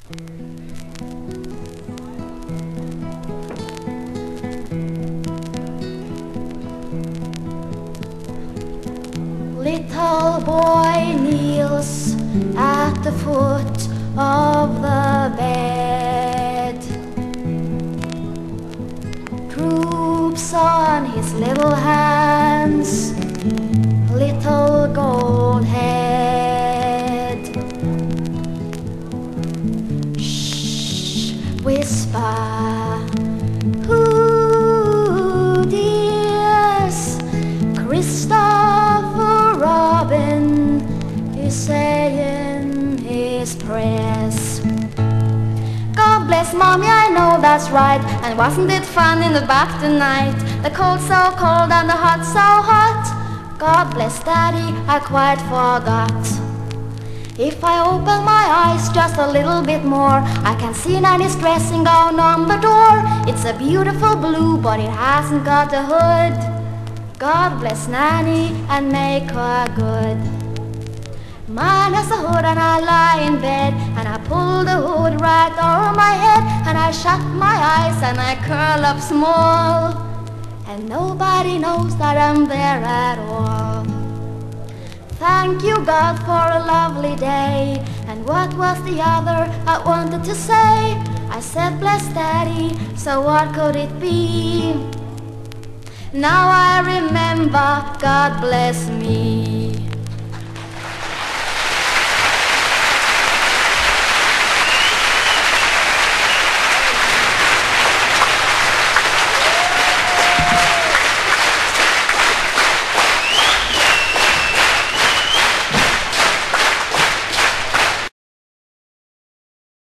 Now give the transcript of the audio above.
Little boy kneels at the foot of the bed, droops on his little hands, little gold head. Shh, whisper, who dears? Christopher Robin is saying his prayers. God bless Mommy, I know that's right. And wasn't it fun in the bath tonight? The cold so cold and the hot so hot. God bless Daddy, I quite forgot. If I open my eyes just a little bit more, I can see Nanny's dressing gown on the door. It's a beautiful blue, but it hasn't got a hood. God bless Nanny and make her good. Mine has a hood and I lie in bed, and I pull the hood right over my head, and I shut my eyes and I curl up small, and nobody knows that I'm there at all. Thank you God for a lovely day. And what was the other I wanted to say? I said bless Daddy, so what could it be? Now I remember, God bless me.